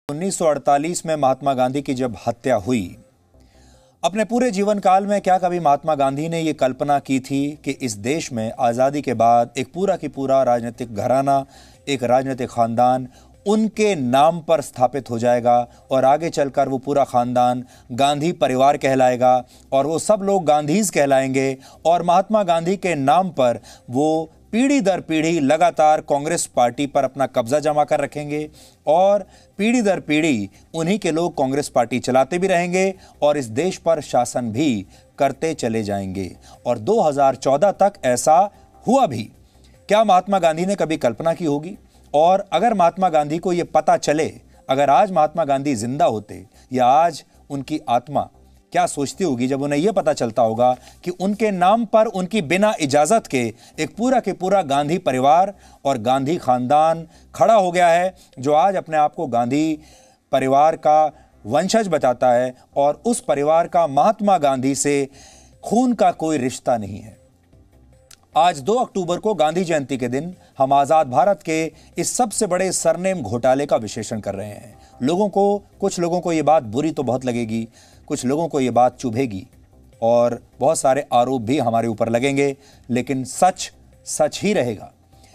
1948 में महात्मा गांधी की जब हत्या हुई, अपने पूरे जीवन काल में क्या कभी महात्मा गांधी ने यह कल्पना की थी कि इस देश में आज़ादी के बाद एक पूरा की पूरा राजनीतिक घराना, एक राजनीतिक खानदान उनके नाम पर स्थापित हो जाएगा और आगे चलकर वो पूरा खानदान गांधी परिवार कहलाएगा और वो सब लोग गांधीज कहलाएंगे और महात्मा गांधी के नाम पर वो पीढ़ी दर पीढ़ी लगातार कांग्रेस पार्टी पर अपना कब्जा जमा कर रखेंगे और पीढ़ी दर पीढ़ी उन्हीं के लोग कांग्रेस पार्टी चलाते भी रहेंगे और इस देश पर शासन भी करते चले जाएंगे। और 2014 तक ऐसा हुआ भी। क्या महात्मा गांधी ने कभी कल्पना की होगी? और अगर महात्मा गांधी को यह पता चले, अगर आज महात्मा गांधी जिंदा होते या आज उनकी आत्मा क्या सोचती होगी जब उन्हें यह पता चलता होगा कि उनके नाम पर उनकी बिना इजाजत के एक पूरा के पूरा गांधी परिवार और गांधी खानदान खड़ा हो गया है, जो आज अपने आप को गांधी परिवार का वंशज बताता है और उस परिवार का महात्मा गांधी से खून का कोई रिश्ता नहीं है। आज 2 अक्टूबर को गांधी जयंती के दिन हम आजाद भारत के इस सबसे बड़े सरनेम घोटाले का विश्लेषण कर रहे हैं। कुछ लोगों को यह बात बुरी तो बहुत लगेगी, कुछ लोगों को यह बात चुभेगी और बहुत सारे आरोप भी हमारे ऊपर लगेंगे, लेकिन सच सच ही रहेगा।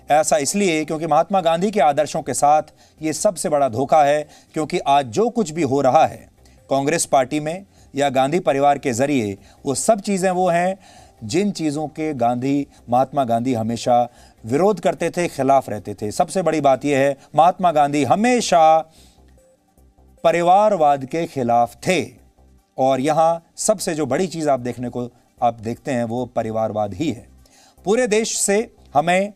ऐसा इसलिए क्योंकि महात्मा गांधी के आदर्शों के साथ ये सबसे बड़ा धोखा है, क्योंकि आज जो कुछ भी हो रहा है कांग्रेस पार्टी में या गांधी परिवार के जरिए, वो सब चीज़ें वो हैं जिन चीज़ों के महात्मा गांधी हमेशा विरोध करते थे, खिलाफ रहते थे। सबसे बड़ी बात यह है, महात्मा गांधी हमेशा परिवारवाद के खिलाफ थे और यहां सबसे जो बड़ी चीज आप देखते हैं वो परिवारवाद ही है। पूरे देश से हमें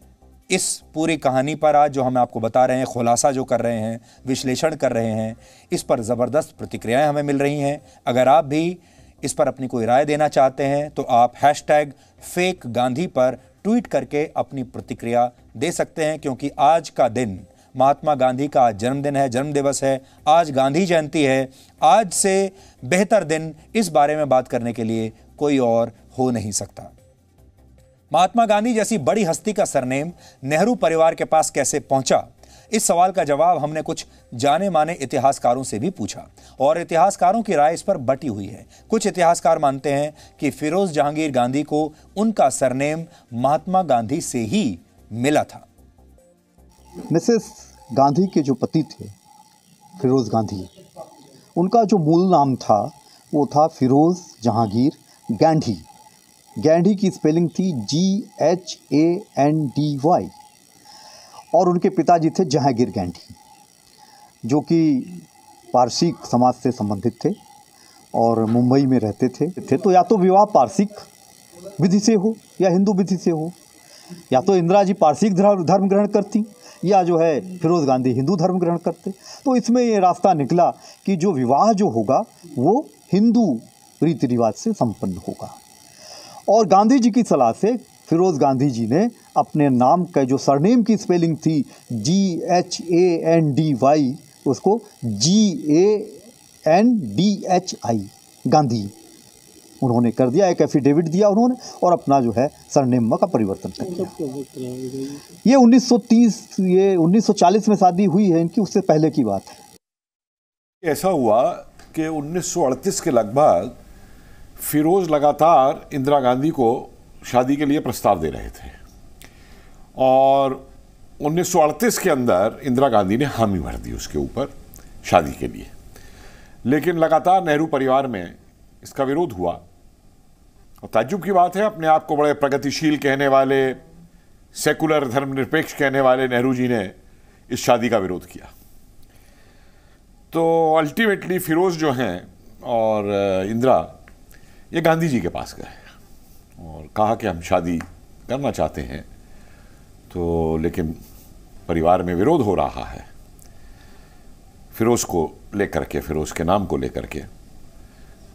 इस पूरी कहानी पर आज जो हम आपको बता रहे हैं, खुलासा जो कर रहे हैं, विश्लेषण कर रहे हैं, इस पर जबरदस्त प्रतिक्रियाएं हमें मिल रही हैं। अगर आप भी इस पर अपनी कोई राय देना चाहते हैं तो आप #FakeGandhi पर ट्वीट करके अपनी प्रतिक्रिया दे सकते हैं, क्योंकि आज का दिन महात्मा गांधी का जन्मदिन है, जन्म दिवस है, आज गांधी जयंती है। आज से बेहतर दिन इस बारे में बात करने के लिए कोई और हो नहीं सकता। महात्मा गांधी जैसी बड़ी हस्ती का सरनेम नेहरू परिवार के पास कैसे पहुंचा, इस सवाल का जवाब हमने कुछ जाने माने इतिहासकारों से भी पूछा और इतिहासकारों की राय इस पर बटी हुई है। कुछ इतिहासकार मानते हैं कि फिरोज जहांगीर गांधी को उनका सरनेम महात्मा गांधी से ही मिला था। मिसेस गांधी के जो पति थे फिरोज गांधी, उनका जो मूल नाम था वो था फिरोज जहांगीर गांधी। गांधी की स्पेलिंग थी GHANDY और उनके पिताजी थे जहांगीर गांधी, जो कि पारसी समाज से संबंधित थे और मुंबई में रहते थे। तो या तो विवाह पारसिक विधि से हो या हिंदू विधि से हो, या तो इंदिरा जी पारसिक धर्म ग्रहण करती या जो है फिरोज गांधी हिंदू धर्म ग्रहण करते। तो इसमें ये रास्ता निकला कि जो विवाह जो होगा वो हिंदू रीति रिवाज से संपन्न होगा। और गांधी जी की सलाह से फिरोज गांधी जी ने अपने नाम का जो सरनेम की स्पेलिंग थी GHANDY, उसको GANDHI गांधी उन्होंने कर दिया। एक एफिडेविट दिया उन्होंने और अपना जो है सरनेम का परिवर्तन कर दिया। ये 1940 में शादी हुई है इनकी, उससे पहले की बात है। ऐसा हुआ कि 1938 के लगभग फिरोज लगातार इंदिरा गांधी को शादी के लिए प्रस्ताव दे रहे थे और 1938 के अंदर इंदिरा गांधी ने हामी भर दी उसके ऊपर शादी के लिए। लेकिन लगातार नेहरू परिवार में इसका विरोध हुआ और ताज्जुब की बात है, अपने आप को बड़े प्रगतिशील कहने वाले, सेकुलर धर्मनिरपेक्ष कहने वाले नेहरू जी ने इस शादी का विरोध किया। तो अल्टीमेटली फिरोज जो हैं और इंदिरा ये गांधी जी के पास गए और कहा कि हम शादी करना चाहते हैं, तो लेकिन परिवार में विरोध हो रहा है फिरोज को लेकर के, फिरोज के नाम को लेकर के।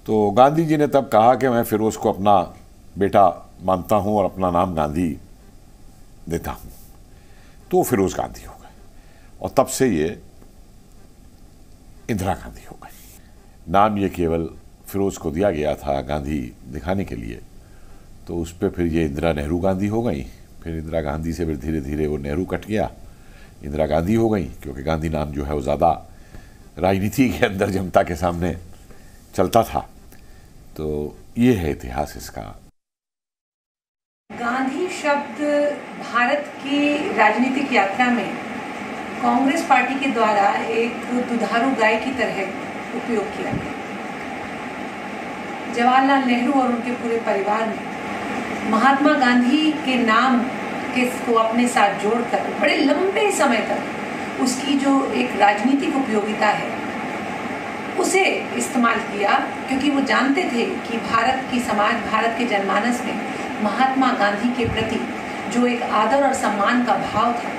तो गांधी जी ने तब कहा कि मैं फिरोज को अपना बेटा मानता हूं और अपना नाम गांधी देता हूं। तो फिरोज गांधी हो गए और तब से ये इंदिरा गांधी हो गई। नाम ये केवल फिरोज को दिया गया था गांधी दिखाने के लिए, तो उस पर फिर ये इंदिरा नेहरू गांधी हो गई। फिर इंदिरा गांधी से फिर धीरे धीरे वो नेहरू कट गया, इंदिरा गांधी हो गई, क्योंकि गांधी नाम जो है वो ज़्यादा राजनीति के अंदर जनता के सामने चलता था। तो ये है इतिहास इसका। गांधी शब्द भारत की राजनीतिक यात्रा में कांग्रेस पार्टी के द्वारा एक दुधारू गाय की तरह उपयोग किया गया। जवाहरलाल नेहरू और उनके पूरे परिवार ने महात्मा गांधी के नाम को अपने साथ जोड़कर बड़े लंबे समय तक उसकी जो एक राजनीतिक उपयोगिता है उसे इस्तेमाल किया, क्योंकि वो जानते थे कि भारत की समाज, भारत के जनमानस में महात्मा गांधी के प्रति जो एक आदर और सम्मान का भाव था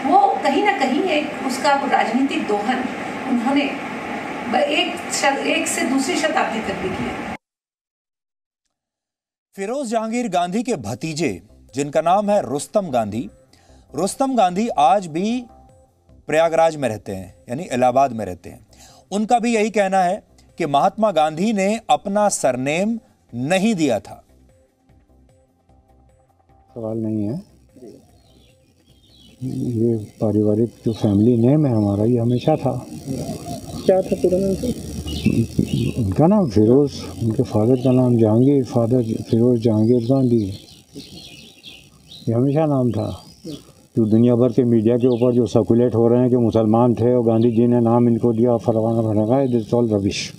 वो कहीं ना कहीं एक उसका राजनीतिक दोहन उन्होंने एक से दूसरी शताब्दी तक भी किया। फिरोज जहांगीर गांधी के भतीजे जिनका नाम है रुस्तम गांधी आज भी प्रयागराज में रहते हैं, यानी इलाहाबाद में रहते हैं। उनका भी यही कहना है कि महात्मा गांधी ने अपना सरनेम नहीं दिया था। सवाल नहीं है, ये पारिवारिक जो फैमिली नेम है हमारा, ये हमेशा था। क्या था पूरा नाम? उनका नाम फिरोज, उनके फादर का नाम जहांगीर, फादर फिरोज जहांगीर गांधी, ये हमेशा नाम था। जो दुनिया भर के मीडिया के ऊपर जो सर्कुलेट हो रहे हैं कि मुसलमान थे और गांधी जी ने नाम इनको दिया, फलाना फलाना, दिस ऑल रबिश।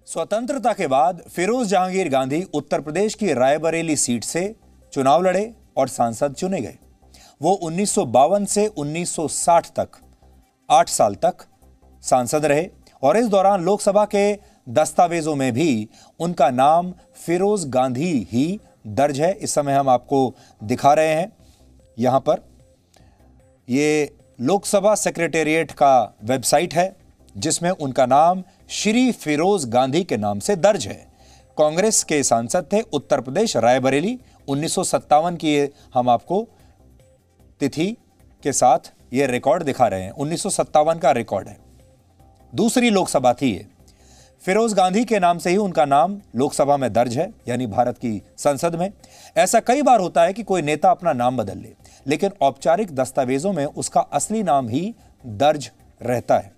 स्वतंत्रता के बाद फिरोज जहांगीर गांधी उत्तर प्रदेश की रायबरेली सीट से चुनाव लड़े और सांसद चुने गए। वो 1952 से 1960 तक 8 साल तक सांसद रहे और इस दौरान लोकसभा के दस्तावेजों में भी उनका नाम फिरोज गांधी ही दर्ज है। इस समय हम आपको दिखा रहे हैं यहां पर, ये लोकसभा सेक्रेटेरिएट का वेबसाइट है जिसमें उनका नाम श्री फिरोज गांधी के नाम से दर्ज है। कांग्रेस के सांसद थे, उत्तर प्रदेश रायबरेली, 1957 की हम आपको तिथि के साथ ये रिकॉर्ड दिखा रहे हैं। 1957 का रिकॉर्ड है, दूसरी लोकसभा थी ये। फिरोज गांधी के नाम से ही उनका नाम लोकसभा में दर्ज है, यानी भारत की संसद में। ऐसा कई बार होता है कि कोई नेता अपना नाम बदल ले, लेकिन औपचारिक दस्तावेजों में उसका असली नाम ही दर्ज रहता है।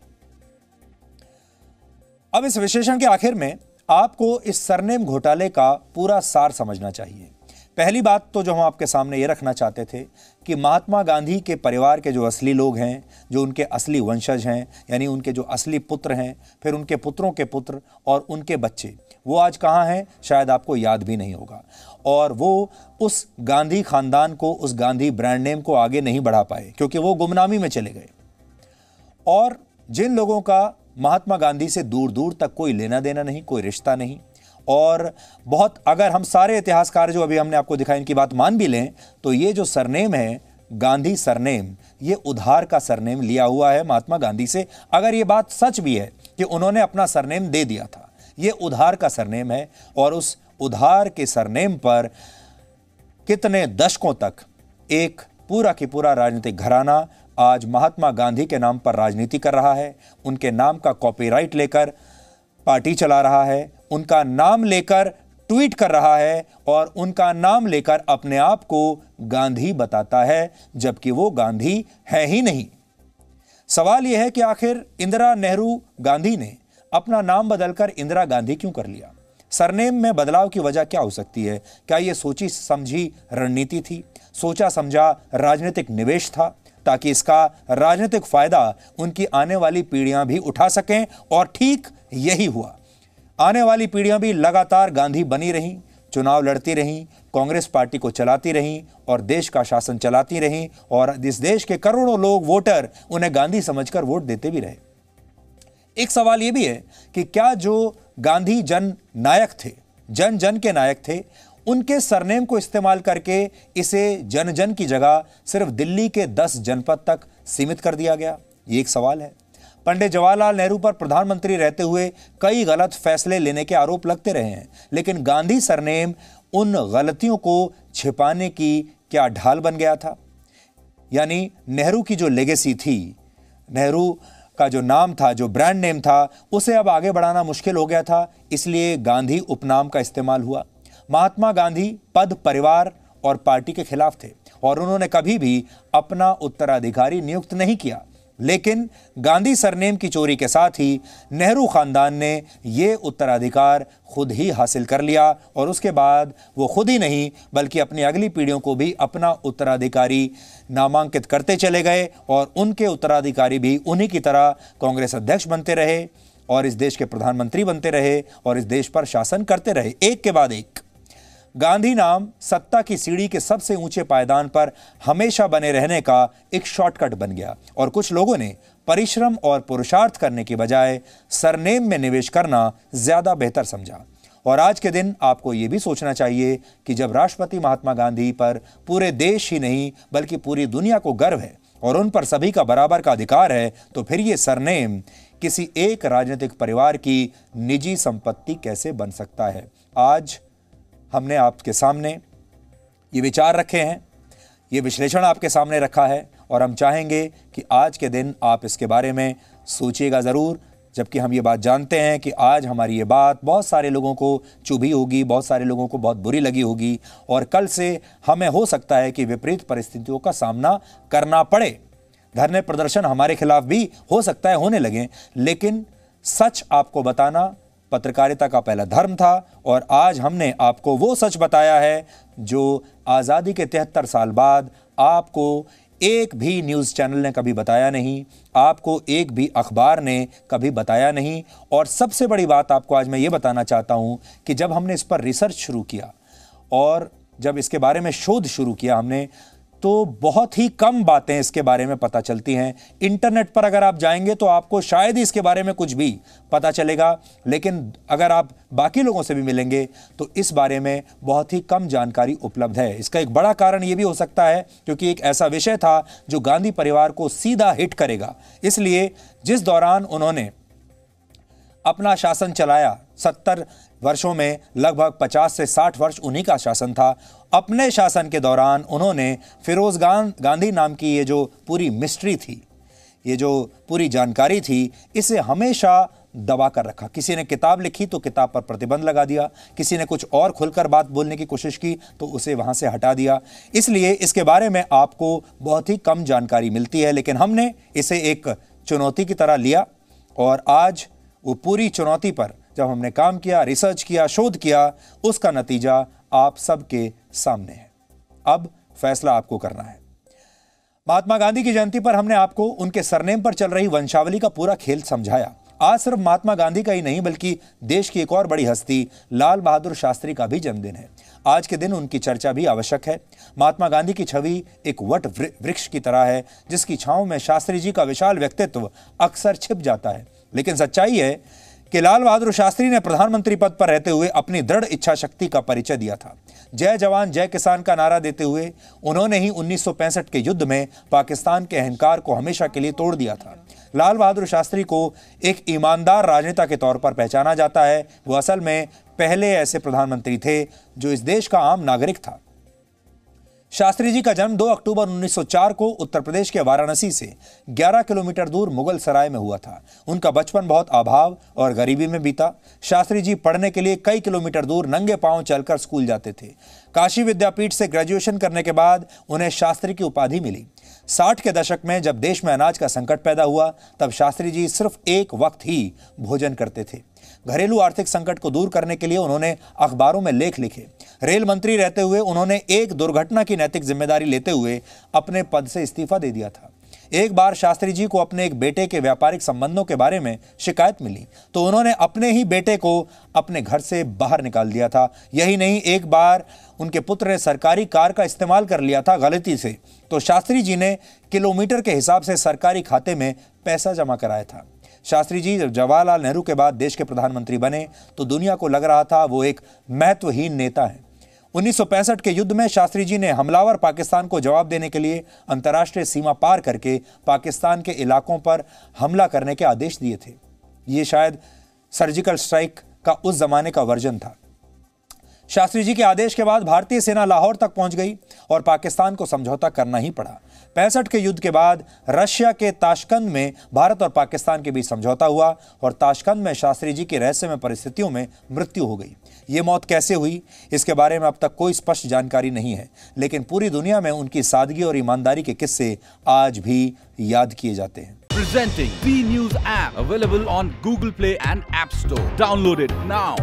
अब इस विश्लेषण के आखिर में आपको इस सरनेम घोटाले का पूरा सार समझना चाहिए। पहली बात तो जो हम आपके सामने ये रखना चाहते थे कि महात्मा गांधी के परिवार के जो असली लोग हैं, जो उनके असली वंशज हैं, यानी उनके जो असली पुत्र हैं, फिर उनके पुत्रों के पुत्र और उनके बच्चे, वो आज कहाँ हैं शायद आपको याद भी नहीं होगा। और वो उस गांधी खानदान को, उस गांधी ब्रांड नेम को आगे नहीं बढ़ा पाए क्योंकि वो गुमनामी में चले गए। और जिन लोगों का महात्मा गांधी से दूर दूर तक कोई लेना देना नहीं, कोई रिश्ता नहीं, और बहुत, अगर हम सारे इतिहासकार जो अभी हमने आपको दिखाया इनकी बात मान भी लें तो ये जो सरनेम है गांधी सरनेम, ये उधार का सरनेम लिया हुआ है महात्मा गांधी से। अगर ये बात सच भी है कि उन्होंने अपना सरनेम दे दिया था, ये उधार का सरनेम है। और उस उधार के सरनेम पर कितने दशकों तक एक पूरा की पूरा राजनीतिक घराना आज महात्मा गांधी के नाम पर राजनीति कर रहा है, उनके नाम का कॉपीराइट लेकर पार्टी चला रहा है, उनका नाम लेकर ट्वीट कर रहा है और उनका नाम लेकर अपने आप को गांधी बताता है, जबकि वो गांधी है ही नहीं। सवाल यह है कि आखिर इंदिरा नेहरू गांधी ने अपना नाम बदलकर इंदिरा गांधी क्यों कर लिया? सरनेम में बदलाव की वजह क्या हो सकती है? क्या यह सोची समझी रणनीति थी, सोचा समझा राजनीतिक निवेश था, ताकि इसका राजनीतिक फायदा उनकी आने वाली पीढ़ियां भी उठा सकें? और ठीक यही हुआ। आने वाली पीढ़ियां भी लगातार गांधी बनी रहीं, चुनाव लड़ती रहीं, कांग्रेस पार्टी को चलाती रहीं और देश का शासन चलाती रहीं, और इस देश के करोड़ों लोग, वोटर, उन्हें गांधी समझकर वोट देते भी रहे। एक सवाल यह भी है कि क्या जो गांधी जन नायक थे, जन जन के नायक थे, उनके सरनेम को इस्तेमाल करके इसे जन जन की जगह सिर्फ दिल्ली के 10 जनपद तक सीमित कर दिया गया? ये एक सवाल है। पंडित जवाहरलाल नेहरू पर प्रधानमंत्री रहते हुए कई गलत फैसले लेने के आरोप लगते रहे हैं, लेकिन गांधी सरनेम उन गलतियों को छिपाने की क्या ढाल बन गया था? यानी नेहरू की जो लेगेसी थी, नेहरू का जो नाम था, जो ब्रांड नेम था, उसे अब आगे बढ़ाना मुश्किल हो गया था, इसलिए गांधी उपनाम का इस्तेमाल हुआ। महात्मा गांधी पद, परिवार और पार्टी के खिलाफ थे और उन्होंने कभी भी अपना उत्तराधिकारी नियुक्त नहीं किया। लेकिन गांधी सरनेम की चोरी के साथ ही नेहरू खानदान ने ये उत्तराधिकार खुद ही हासिल कर लिया और उसके बाद वो खुद ही नहीं बल्कि अपनी अगली पीढ़ियों को भी अपना उत्तराधिकारी नामांकित करते चले गए और उनके उत्तराधिकारी भी उन्हीं की तरह कांग्रेस अध्यक्ष बनते रहे और इस देश के प्रधानमंत्री बनते रहे और इस देश पर शासन करते रहे, एक के बाद एक। गांधी नाम सत्ता की सीढ़ी के सबसे ऊंचे पायदान पर हमेशा बने रहने का एक शॉर्टकट बन गया और कुछ लोगों ने परिश्रम और पुरुषार्थ करने की बजाय सरनेम में निवेश करना ज्यादा बेहतर समझा। और आज के दिन आपको यह भी सोचना चाहिए कि जब राष्ट्रपति महात्मा गांधी पर पूरे देश ही नहीं बल्कि पूरी दुनिया को गर्व है और उन पर सभी का बराबर का अधिकार है, तो फिर ये सरनेम किसी एक राजनीतिक परिवार की निजी संपत्ति कैसे बन सकता है। आज हमने आपके सामने ये विचार रखे हैं, ये विश्लेषण आपके सामने रखा है और हम चाहेंगे कि आज के दिन आप इसके बारे में सोचिएगा ज़रूर, जबकि हम ये बात जानते हैं कि आज हमारी ये बात बहुत सारे लोगों को चुभी होगी, बहुत सारे लोगों को बहुत बुरी लगी होगी और कल से हमें हो सकता है कि विपरीत परिस्थितियों का सामना करना पड़े। धरने प्रदर्शन हमारे खिलाफ भी हो सकता है होने लगे, लेकिन सच आपको बताना पत्रकारिता का पहला धर्म था और आज हमने आपको वो सच बताया है जो आज़ादी के 73 साल बाद आपको एक भी न्यूज़ चैनल ने कभी बताया नहीं, आपको एक भी अखबार ने कभी बताया नहीं। और सबसे बड़ी बात आपको आज मैं ये बताना चाहता हूँ कि जब हमने इस पर रिसर्च शुरू किया और जब इसके बारे में शोध शुरू किया हमने, तो बहुत ही कम बातें इसके बारे में पता चलती हैं। इंटरनेट पर अगर आप जाएंगे तो आपको शायद ही इसके बारे में कुछ भी पता चलेगा, लेकिन अगर आप बाकी लोगों से भी मिलेंगे तो इस बारे में बहुत ही कम जानकारी उपलब्ध है। इसका एक बड़ा कारण ये भी हो सकता है क्योंकि एक ऐसा विषय था जो गांधी परिवार को सीधा हिट करेगा। इसलिए जिस दौरान उन्होंने अपना शासन चलाया, 70 वर्षों में लगभग 50 से 60 वर्ष उन्हीं का शासन था। अपने शासन के दौरान उन्होंने फिरोज गांधी नाम की ये जो पूरी मिस्ट्री थी, ये जो पूरी जानकारी थी, इसे हमेशा दबा कर रखा। किसी ने किताब लिखी तो किताब पर प्रतिबंध लगा दिया, किसी ने कुछ और खुलकर बात बोलने की कोशिश की तो उसे वहां से हटा दिया। इसलिए इसके बारे में आपको बहुत ही कम जानकारी मिलती है, लेकिन हमने इसे एक चुनौती की तरह लिया और आज वो पूरी चुनौती पर जब हमने काम किया, रिसर्च किया, शोध किया, उसका नतीजा आप सबके सामने है। अब फैसला आपको करना है। महात्मा गांधी की जयंती पर हमने आपको उनके सरनेम पर चल रही वंशावली का पूरा खेल समझाया। आज सिर्फ महात्मा गांधी का ही नहीं बल्कि देश की एक और बड़ी हस्ती लाल बहादुर शास्त्री का भी जन्मदिन है। आज के दिन उनकी चर्चा भी आवश्यक है। महात्मा गांधी की छवि एक वट वृक्ष की तरह है जिसकी छांव में शास्त्री जी का विशाल व्यक्तित्व अक्सर छिप जाता है, लेकिन सच्चाई है कि लाल बहादुर शास्त्री ने प्रधानमंत्री पद पर रहते हुए अपनी दृढ़ इच्छा शक्ति का परिचय दिया था। जय जवान जय किसान का नारा देते हुए उन्होंने ही 1965 के युद्ध में पाकिस्तान के अहंकार को हमेशा के लिए तोड़ दिया था। लाल बहादुर शास्त्री को एक ईमानदार राजनेता के तौर पर पहचाना जाता है। वो असल में पहले ऐसे प्रधानमंत्री थे जो इस देश का आम नागरिक था। शास्त्री जी का जन्म 2 अक्टूबर 1904 को उत्तर प्रदेश के वाराणसी से 11 किलोमीटर दूर मुगल सराय में हुआ था। उनका बचपन बहुत अभाव और गरीबी में बीता। शास्त्री जी पढ़ने के लिए कई किलोमीटर दूर नंगे पांव चलकर स्कूल जाते थे। काशी विद्यापीठ से ग्रेजुएशन करने के बाद उन्हें शास्त्री की उपाधि मिली। 60 के दशक में जब देश में अनाज का संकट पैदा हुआ तब शास्त्री जी सिर्फ एक वक्त ही भोजन करते थे। घरेलू आर्थिक संकट को दूर करने के लिए उन्होंने अखबारों में लेख लिखे। रेल मंत्री रहते हुए उन्होंने एक दुर्घटना की नैतिक जिम्मेदारी लेते हुए अपने पद से इस्तीफा दे दिया था। एक बार शास्त्री जी को अपने एक बेटे के व्यापारिक संबंधों के बारे में शिकायत मिली तो उन्होंने अपने ही बेटे को अपने घर से बाहर निकाल दिया था। यही नहीं, एक बार उनके पुत्र ने सरकारी कार का इस्तेमाल कर लिया था गलती से, तो शास्त्री जी ने किलोमीटर के हिसाब से सरकारी खाते में पैसा जमा कराया था। शास्त्री जी जब जवाहरलाल नेहरू के बाद देश के प्रधानमंत्री बने तो दुनिया को लग रहा था वो एक महत्वहीन नेता है। 1965 के युद्ध में शास्त्री जी ने हमलावर पाकिस्तान को जवाब देने के लिए अंतर्राष्ट्रीय सीमा पार करके पाकिस्तान के इलाकों पर हमला करने के आदेश दिए थे। ये शायद सर्जिकल स्ट्राइक का उस जमाने का वर्जन था। शास्त्री जी के आदेश के बाद भारतीय सेना लाहौर तक पहुंच गई और पाकिस्तान को समझौता करना ही पड़ा। 65 के युद्ध के बाद रशिया के ताशकंद में भारत और पाकिस्तान के बीच समझौता हुआ और ताशकंद में शास्त्री जी की रहस्यमय परिस्थितियों में मृत्यु हो गई। ये मौत कैसे हुई इसके बारे में अब तक कोई स्पष्ट जानकारी नहीं है, लेकिन पूरी दुनिया में उनकी सादगी और ईमानदारी के किस्से आज भी याद किए जाते हैं। Presenting B News app, available on Google Play and App Store. Download it now.